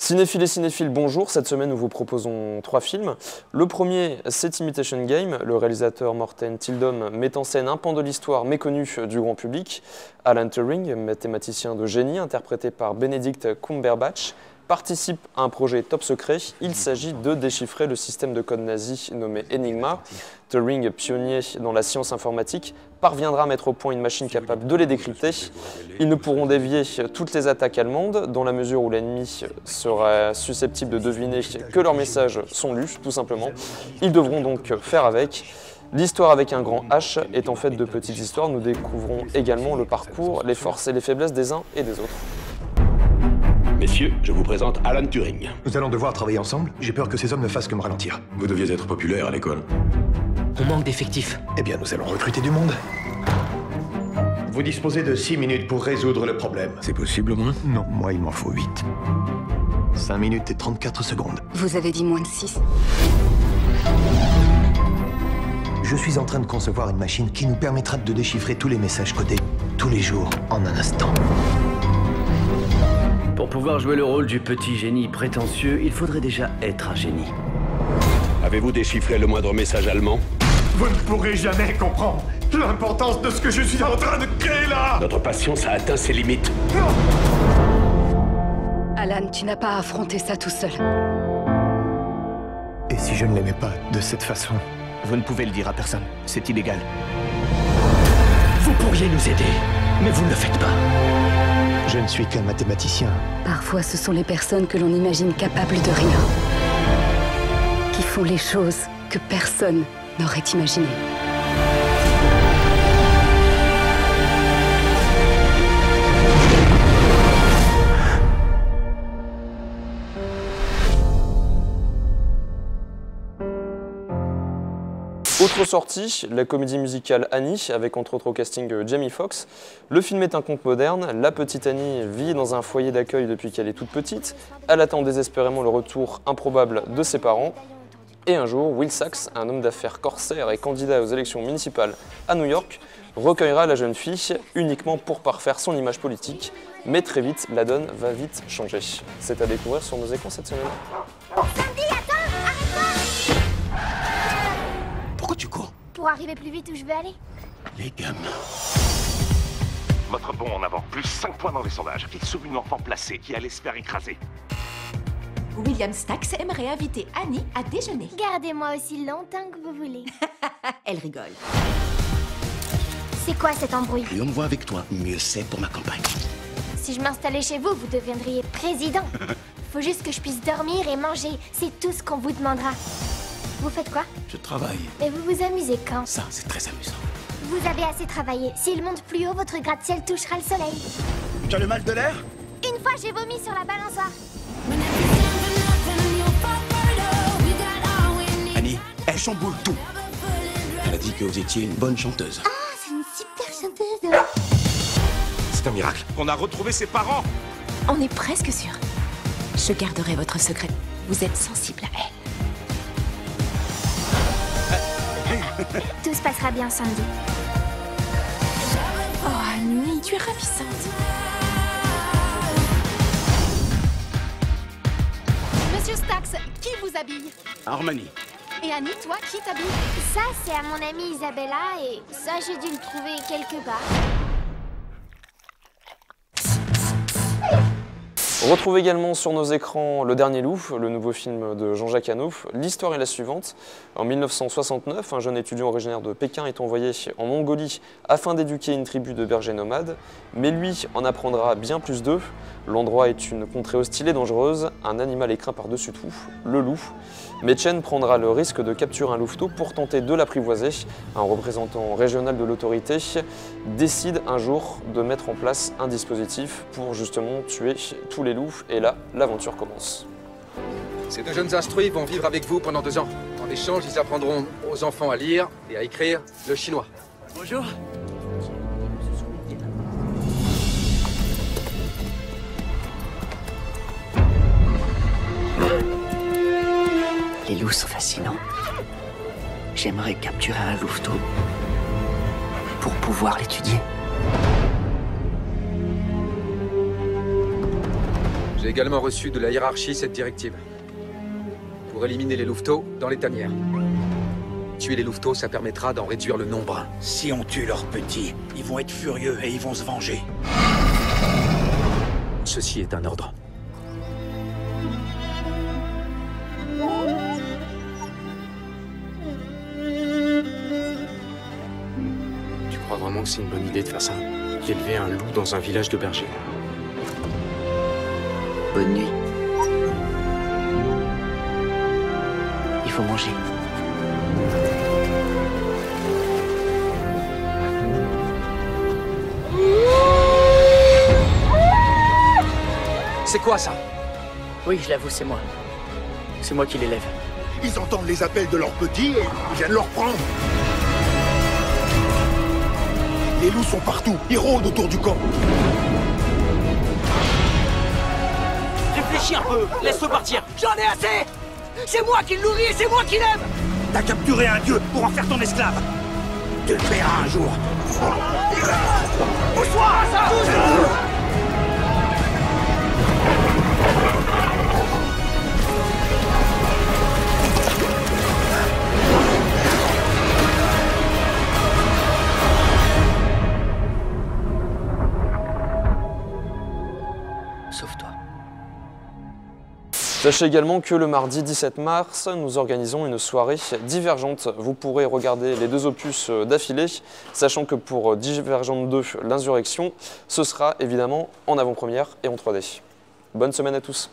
Cinéphiles et cinéphiles, bonjour. Cette semaine, nous vous proposons 3 films. Le premier, c'est Imitation Game. Le réalisateur Morten Tyldum met en scène un pan de l'histoire méconnu du grand public. Alan Turing, mathématicien de génie, interprété par Benedict Cumberbatch, participe à un projet top secret. Il s'agit de déchiffrer le système de code nazi nommé Enigma. Turing, pionnier dans la science informatique, parviendra à mettre au point une machine capable de les décrypter. Ils ne pourront dévier toutes les attaques allemandes, dans la mesure où l'ennemi sera susceptible de deviner que leurs messages sont lus, tout simplement. Ils devront donc faire avec. L'histoire avec un grand H étant faite de petites histoires, nous découvrons également le parcours, les forces et les faiblesses des uns et des autres. Messieurs, je vous présente Alan Turing. Nous allons devoir travailler ensemble. J'ai peur que ces hommes ne fassent que me ralentir. Vous deviez être populaire à l'école. On manque d'effectifs. Eh bien, nous allons recruter du monde. Vous disposez de 6 minutes pour résoudre le problème. C'est possible au moins? Non, moi il m'en faut 8. 5 minutes et 34 secondes. Vous avez dit moins de 6. Je suis en train de concevoir une machine qui nous permettra de déchiffrer tous les messages codés, tous les jours, en un instant. Pour pouvoir jouer le rôle du petit génie prétentieux, il faudrait déjà être un génie. Avez-vous déchiffré le moindre message allemand? Vous ne pourrez jamais comprendre l'importance de ce que je suis en train de créer là. Notre patience a atteint ses limites. Alan, tu n'as pas à affronter ça tout seul. Et si je ne l'aimais pas de cette façon? Vous ne pouvez le dire à personne, c'est illégal. Vous pourriez nous aider, mais vous ne le faites pas. Je ne suis qu'un mathématicien. Parfois, ce sont les personnes que l'on imagine capables de rien qui font les choses que personne n'aurait imaginées. Autre sortie, la comédie musicale Annie, avec entre autres au casting Jamie Foxx. Le film est un conte moderne. La petite Annie vit dans un foyer d'accueil depuis qu'elle est toute petite. Elle attend désespérément le retour improbable de ses parents. Et un jour, Will Sachs, un homme d'affaires corsaire et candidat aux élections municipales à New York, recueillera la jeune fille uniquement pour parfaire son image politique. Mais très vite, la donne va vite changer. C'est à découvrir sur nos écrans cette semaine. Sandy, attends! Arrête-toi! Pourquoi tu cours? Pour arriver plus vite où je veux aller. Les gamins. Votre bond en avant, plus 5 points dans les sondages. Il sauve une enfant placée qui allait se faire écraser. William Stax aimerait inviter Annie à déjeuner. Gardez-moi aussi longtemps que vous voulez. Elle rigole. C'est quoi cet embrouille? Plus on me voit avec toi, mieux c'est pour ma campagne. Si je m'installais chez vous, vous deviendriez président. Faut juste que je puisse dormir et manger. C'est tout ce qu'on vous demandera. Vous faites quoi? Je travaille. Mais vous vous amusez quand? Ça, c'est très amusant. Vous avez assez travaillé. S'il monte plus haut, votre gratte-ciel touchera le soleil. Tu as le mal de l'air? Une fois, j'ai vomi sur la balançoire. Annie, elle chamboule tout. Elle a dit que vous étiez une bonne chanteuse. Ah, c'est une super chanteuse. C'est un miracle. On a retrouvé ses parents. On est presque sûr. Je garderai votre secret. Vous êtes sensible à elle. Tout se passera bien, Sandy. Oh, Annie, tu es ravissante. Monsieur Stax, qui vous habille? Armani. Et Annie, toi, qui t'habille? Ça, c'est à mon amie Isabella et ça, j'ai dû le trouver quelque part. Retrouvez également sur nos écrans Le Dernier Loup, le nouveau film de Jean-Jacques Hano. L'histoire est la suivante. En 1969, un jeune étudiant originaire de Pékin est envoyé en Mongolie afin d'éduquer une tribu de bergers nomades. Mais lui en apprendra bien plus d'eux. L'endroit est une contrée hostile et dangereuse. Un animal est craint par-dessus tout, le loup. Mais Chen prendra le risque de capturer un louveteau pour tenter de l'apprivoiser. Un représentant régional de l'autorité décide un jour de mettre en place un dispositif pour justement tuer tous les loups. Et là, l'aventure commence. Ces deux jeunes instruits vont vivre avec vous pendant 2 ans. En échange, ils apprendront aux enfants à lire et à écrire le chinois. Bonjour. Les loups sont fascinants. J'aimerais capturer un louveteau pour pouvoir l'étudier. J'ai également reçu de la hiérarchie cette directive. Pour éliminer les louveteaux dans les tanières. Tuer les louveteaux, ça permettra d'en réduire le nombre. Si on tue leurs petits, ils vont être furieux et ils vont se venger. Ceci est un ordre. Tu crois vraiment que c'est une bonne idée de faire ça? D'élever un loup dans un village de bergers? Bonne nuit. Il faut manger. C'est quoi ça? Oui, je l'avoue, c'est moi. C'est moi qui l'élève. Ils entendent les appels de leurs petits et ils viennent leur prendre. Les loups sont partout, ils rôdent autour du camp. Réfléchis un peu, laisse-le partir. J'en ai assez. C'est moi qui le nourris et c'est moi qui l'aime. T'as capturé un dieu pour en faire ton esclave. Tu le paieras un jour. Pousse-toi, ça. Sauve-toi. Sachez également que le mardi 17 mars, nous organisons une soirée Divergente. Vous pourrez regarder les deux opus d'affilée, sachant que pour Divergente 2, l'Insurrection, ce sera évidemment en avant-première et en 3D. Bonne semaine à tous.